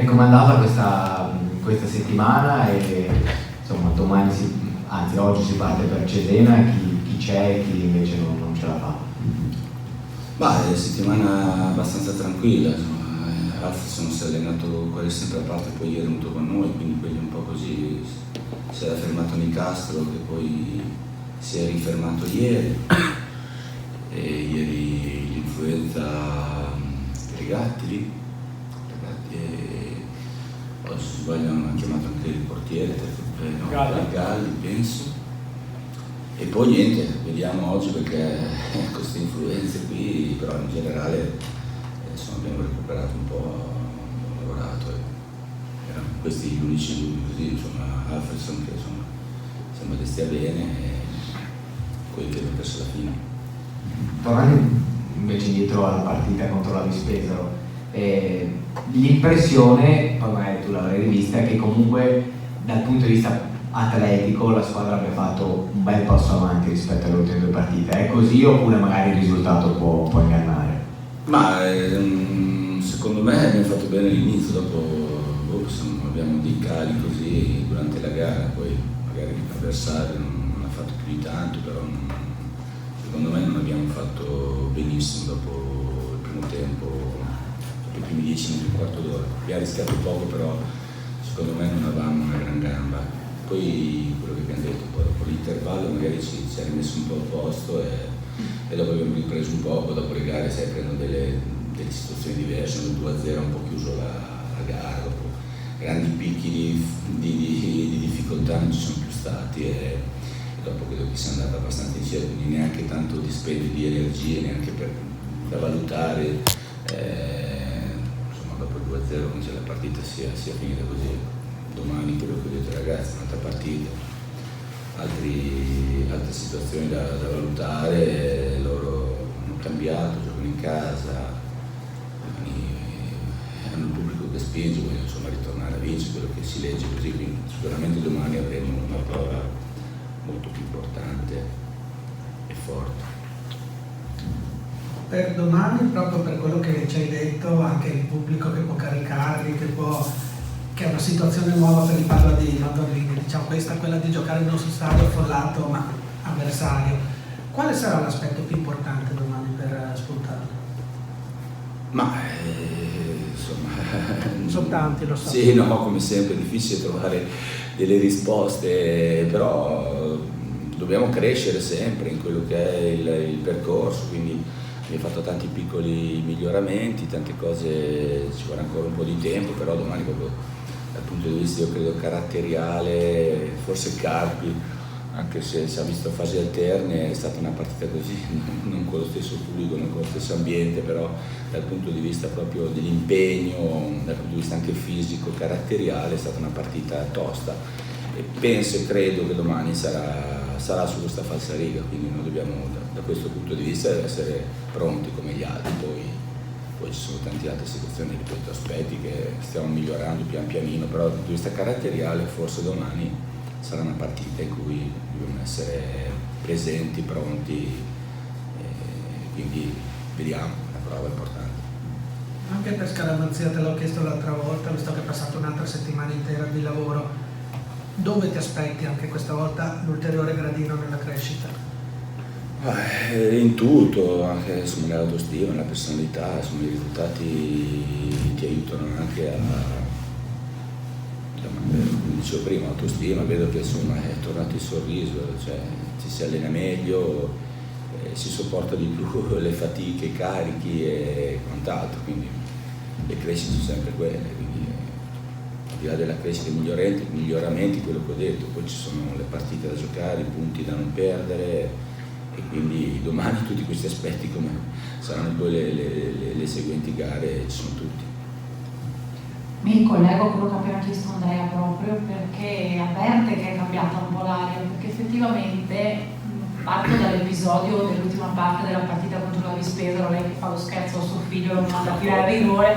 E com'è andata questa settimana? E insomma, anzi oggi si parte per Cesena, chi c'è e chi invece non ce la fa? Ma è settimana abbastanza tranquilla, insomma. Alfredson si è allenato quasi sempre a parte, poi ieri è venuto con noi, quindi quelli un po' così. Si era fermato Nicastro, che poi si è rifermato ieri, e ieri l'influenza dei gatti e poi se non sbaglio hanno chiamato anche il portiere, Galli penso, e poi niente, vediamo oggi perché queste influenze qui, però in generale insomma, abbiamo recuperato un po', abbiamo lavorato e erano questi gli unici dubbi così, insomma Alfredson che insomma sembra che stia bene e quelli che abbiamo perso alla fine. Tornando invece indietro alla partita contro la Vispesaro, l'impressione, poi magari tu l'avrai rivista, è che comunque dal punto di vista atletico la squadra abbia fatto un bel passo avanti rispetto alle ultime due partite. È così oppure magari il risultato può ingannare? Ma secondo me abbiamo fatto bene all'inizio, dopo abbiamo dei cali così durante la gara, poi magari l'avversario non ha fatto più di tanto, però secondo me non abbiamo fatto benissimo dopo il primo tempo, dopo i primi 10 minuti, un quarto d'ora. Abbiamo rischiato poco, però secondo me non avevamo una gran gamba. Poi quello che abbiamo detto, poi dopo l'intervallo magari ci ha rimesso un po' a posto e dopo abbiamo ripreso un poco, dopo le gare sai, prendono delle situazioni diverse, nel 2-0 un po' chiuso la gara, dopo grandi picchi di difficoltà non ci sono più stati e dopo credo che sia andata abbastanza in cielo, quindi neanche tanto dispendio di energie, neanche da valutare, insomma dopo il 2-0 come se la partita sia finita così. Domani quello che ho detto ragazzi, un'altra partita, altre situazioni da valutare, loro hanno cambiato, giocano in casa, hanno il pubblico che spinge, vogliono insomma ritornare a vincere, quello che si legge così, quindi sicuramente domani avremo una prova molto più importante e forte. Per domani, proprio per quello che ci hai detto, anche il pubblico che può caricarli, che è una situazione nuova per il Padova di Mandorlini, diciamo questa, quella di giocare in uno stadio affollato ma avversario. Quale sarà l'aspetto più importante domani per spuntarlo? Ma insomma sono tanti, lo so. Sì, no, come sempre è difficile trovare delle risposte, però dobbiamo crescere sempre in quello che è il percorso, quindi abbiamo fatto tanti piccoli miglioramenti, tante cose, ci vorrà ancora un po' di tempo, però domani proprio dal punto di vista io credo caratteriale, forse Carpi, anche se si è visto fasi alterne, è stata una partita così, non con lo stesso pubblico, non con lo stesso ambiente, però dal punto di vista proprio dell'impegno, dal punto di vista anche fisico, caratteriale, è stata una partita tosta e penso e credo che domani sarà su questa falsariga, quindi noi dobbiamo da questo punto di vista essere pronti come gli altri, poi ci sono tante altre situazioni, ripeto, aspetti che stiamo migliorando pian pianino, però dal punto di vista caratteriale forse domani sarà una partita in cui dobbiamo essere presenti, pronti, quindi vediamo, è una prova importante. Anche per Scaramanzia, te l'ho chiesto l'altra volta, visto che è passata un'altra settimana intera di lavoro, dove ti aspetti anche questa volta l'ulteriore gradino nella crescita? In tutto, anche insomma, nell'autostima, nella personalità, insomma, i risultati ti aiutano anche come dicevo prima, autostima, vedo che insomma è tornato il sorriso, cioè ci si allena meglio, si sopporta di più le fatiche, i carichi e quant'altro, quindi le crescite sono sempre quelle, quindi al di là della crescita, i miglioramenti, quello che ho detto, poi ci sono le partite da giocare, i punti da non perdere e quindi domani tutti questi aspetti come saranno poi le seguenti gare ci sono tutti. Mi ricollego a quello che appena chiesto Andrea proprio perché avverte che è cambiata un po' l'aria, perché effettivamente parto dall'episodio dell'ultima parte della partita contro la Vispesaro, lei che fa lo scherzo a suo figlio, lo manda a tirare il rigore,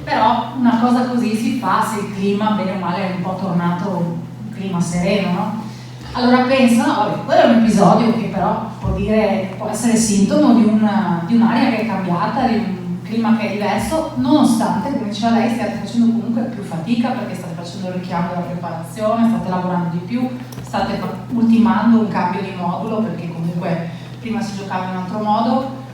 però una cosa così si fa se il clima bene o male è un po' tornato un clima sereno, no? Allora penso, no, vabbè, quello è un episodio che però può essere sintomo di un'area che è cambiata, clima che è diverso, nonostante, come diceva lei, stiate facendo comunque più fatica perché state facendo il richiamo della preparazione, state lavorando di più, state ultimando un cambio di modulo perché comunque prima si giocava in un altro modo.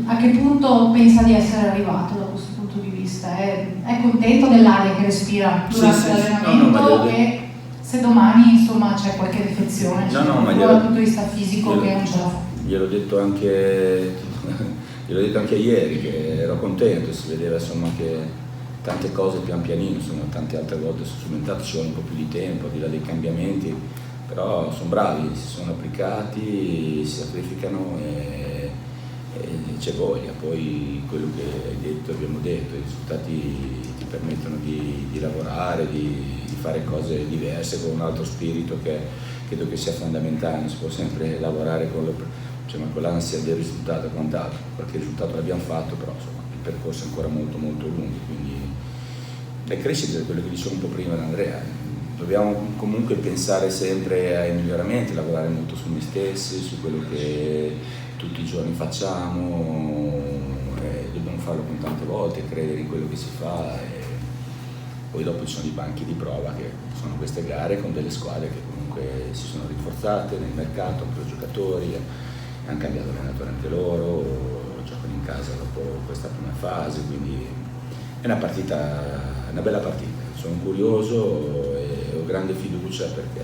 A che punto pensa di essere arrivato da questo punto di vista? È contento dell'aria che respira durante l'allenamento e se domani insomma c'è qualche defezione dal punto di vista fisico che non ce la fa? Gliel'ho detto anche ieri che ero contento, si vedeva insomma che tante cose pian pianino, insomma tante altre volte sono subentrate, ci vuole un po' più di tempo, al di là dei cambiamenti, però sono bravi, si sono applicati, si sacrificano e c'è voglia. Poi quello che hai detto, abbiamo detto, i risultati ti permettono di lavorare, di fare cose diverse con un altro spirito che credo che sia fondamentale. Non si può sempre lavorare con l'ansia del risultato e quant'altro. Qualche risultato l'abbiamo fatto, però insomma il percorso è ancora molto molto lungo, quindi le crescite è quello che dicevo un po' prima da Andrea. Dobbiamo comunque pensare sempre ai miglioramenti, lavorare molto su noi stessi, su quello che tutti i giorni facciamo, dobbiamo farlo con tante volte, credere in quello che si fa e poi dopo ci sono i banchi di prova che sono queste gare con delle squadre che comunque si sono rinforzate nel mercato, per i giocatori, hanno cambiato allenatore anche loro, giocano in casa dopo questa prima fase, quindi è una bella partita. Sono curioso e ho grande fiducia perché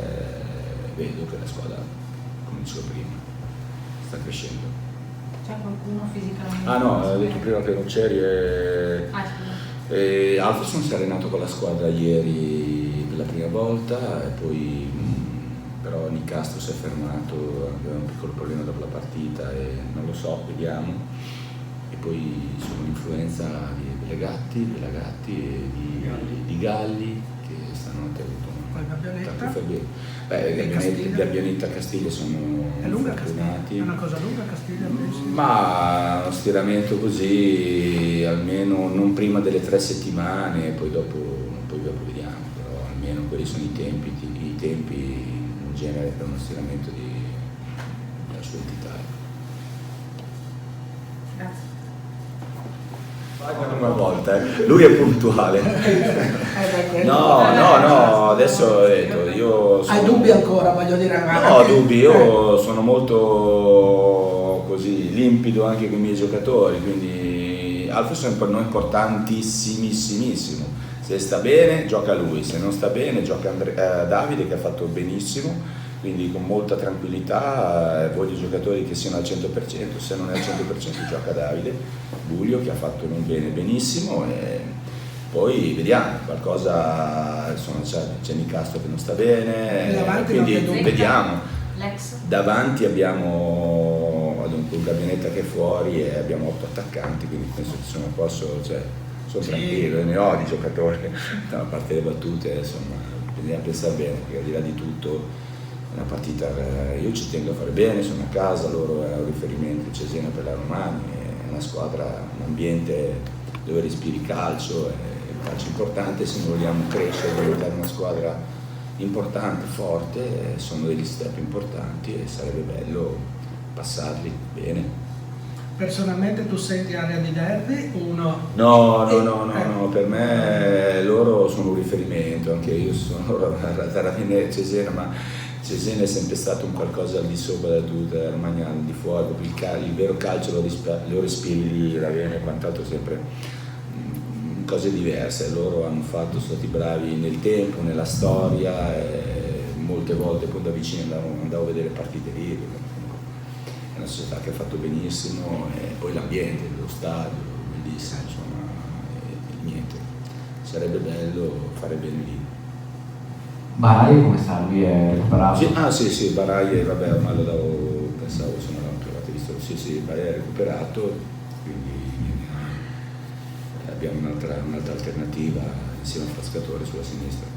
vedo che la squadra, come dicevo prima, sta crescendo. C'è qualcuno fisicamente? Ah no, ho detto prima che non c'eri Alfredson si è allenato con la squadra ieri per la prima volta e poi però Nicastro si è fermato, aveva un piccolo problema dopo la partita e non lo so, vediamo. E poi sono l'influenza dei Gatti e di Galli che stanno Gabbianetta e Castiglia sono fortunati. È una cosa lunga Castiglia, pensi? Ma uno stiramento così almeno non prima delle 3 settimane, poi dopo vediamo, però almeno quelli sono i tempi in genere per uno stiramento della sua entità. Grazie. Una volta, lui è puntuale. No, adesso ho detto, io sono... Hai dubbi ancora, voglio dire? No, dubbi, io sono molto così limpido anche con i miei giocatori, quindi Alfredson per noi è importantissimissimo. Se sta bene gioca lui, se non sta bene gioca Davide che ha fatto benissimo, quindi con molta tranquillità, voglio giocatori che siano al 100%, se non è al 100% gioca Davide, Giulio che ha fatto non bene benissimo e poi vediamo, qualcosa, insomma c'è Nicastro che non sta bene, quindi vediamo. Davanti abbiamo un Gabbianetta che è fuori e abbiamo 8 attaccanti, quindi penso che sono tranquillo, ne ho di giocatori, a parte le battute, insomma, bisogna pensare bene, perché al di là di tutto una partita, io ci tengo a fare bene, sono a casa, loro è un riferimento Cesena per la Romani, è una squadra, un ambiente dove respiri calcio, è un calcio importante, se noi vogliamo crescere, diventare una squadra importante, forte, sono degli step importanti e sarebbe bello passarli bene. Personalmente tu senti area di derby? No, per me loro sono un riferimento, anche io sono Ravenna Cesena, ma Cesena è sempre stato un qualcosa al di sopra da tutto, Romagna al di fuori, il vero calcio lo respiri lì, Ravenna e quant'altro, sempre cose diverse. Loro sono stati bravi nel tempo, nella storia, e molte volte poi da vicino andavo a vedere partite lì, è una società che ha fatto benissimo e poi l'ambiente, lo stadio, bellissimo, insomma, e niente, sarebbe bello fare bene lì. Barai come sta? Lui è recuperato? Sì, Barai, vabbè, ormai pensavo, insomma, l'avete visto, sì, Barai è recuperato, quindi abbiamo un'altra alternativa insieme al Frascatore sulla sinistra.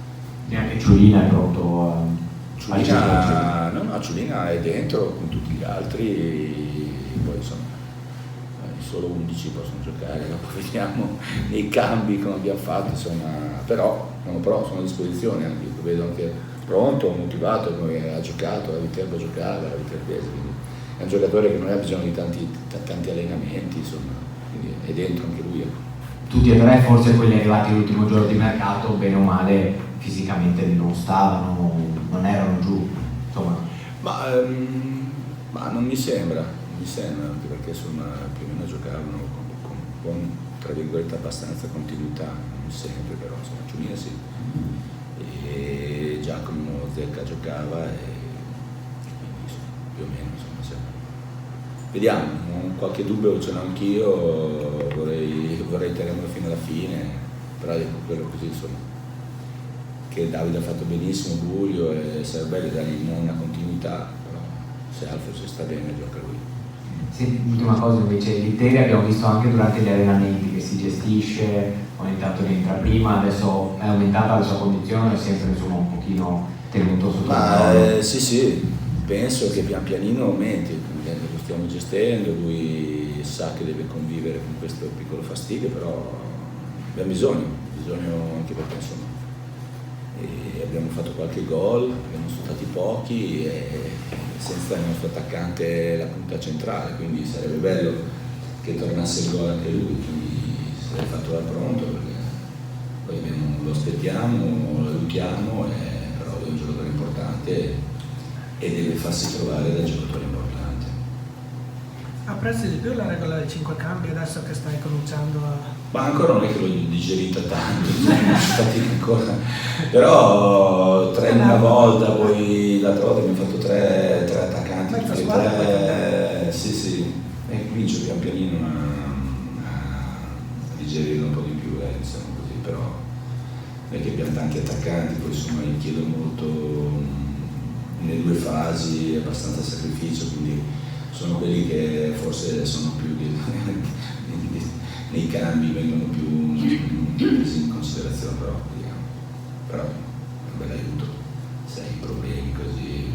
E anche Ciulina è pronto Ciulina è dentro con tutti gli altri, poi insomma solo 11 possono giocare, dopo vediamo nei cambi come abbiamo fatto, insomma, però sono a disposizione, anche io vedo anche pronto, motivato, ha giocato, la Viterbo giocava, la Viterbese, quindi è un giocatore che non ha bisogno di tanti allenamenti, insomma, quindi è dentro anche lui. Ecco. Tutti e tre, forse quelli arrivati l'ultimo giorno di mercato, bene o male, fisicamente non stavano, non erano giù, insomma. Ma non mi sembra, anche perché insomma più o meno giocavano con tra virgolette abbastanza continuità, non sempre però, insomma Giulia sì, e Giacomo Zecca giocava e quindi più o meno insomma sempre. Vediamo, qualche dubbio ce l'ho anch'io, vorrei tenerlo fino alla fine, però ecco quello così insomma, che Davide ha fatto benissimo, Burio, e sarebbe bello dargli una continuità, però se Alfio si sta bene gioca lui. Sì, l'ultima cosa invece, l'Inter abbiamo visto anche durante gli allenamenti che si gestisce, ogni tanto rientra prima, adesso è aumentata la sua condizione, è sempre insomma un pochino tenuto sotto controllo. Sì, penso che pian pianino aumenti, lo stiamo gestendo, lui sa che deve convivere con questo piccolo fastidio, però abbiamo bisogno anche perché insomma abbiamo fatto qualche gol, abbiamo sono stati pochi e senza il nostro attaccante la punta centrale, quindi sarebbe bello che tornasse il gol anche lui, quindi se l'hai fatto da pronto perché poi lo aspettiamo, lo aiutiamo, però è un giocatore importante e deve farsi trovare da giocatore importante. Apprezzi di più la regola dei 5 cambi adesso che stai cominciando a... Ma ancora non è che l'ho digerita tanto, non sono stati ancora, però 3 una volta, poi l'altra volta abbiamo fatto 3 attaccanti, Mezza tutti e squadra, 3, sì, e comincio pian pianino a digerirlo un po' di più, diciamo così, però non è che abbiamo tanti attaccanti, poi insomma io chiedo molto nelle 2 fasi, abbastanza sacrificio, quindi sono quelli che forse sono più nei cambi vengono più presi in considerazione, però è un bel aiuto se hai problemi così,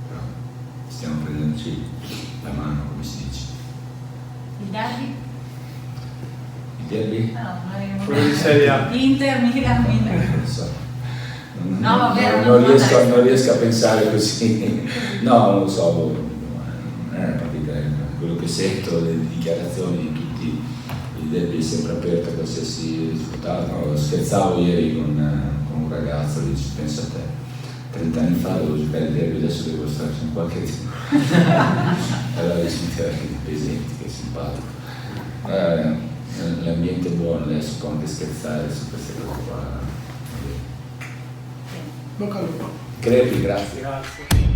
però stiamo prendendoci la mano, come si dice. Il derby? Il derby? Quello di Serie A. Inter, Milan. Non lo so. No, vabbè, Non riesco a pensare così. No, non lo so, non è una partita, quello che sento, le dichiarazioni di tutti, il derby è sempre aperto a qualsiasi risultato. No, scherzavo ieri con un ragazzo, gli dice, pensa a te, 30 anni fa dovevo giocare il derby, adesso devo stare in qualche tempo. Allora dice, presenti, che simpatico. L'ambiente è buono, adesso può anche scherzare su queste cose qua. Bocca al lupo. Crepi, grazie. Grazie.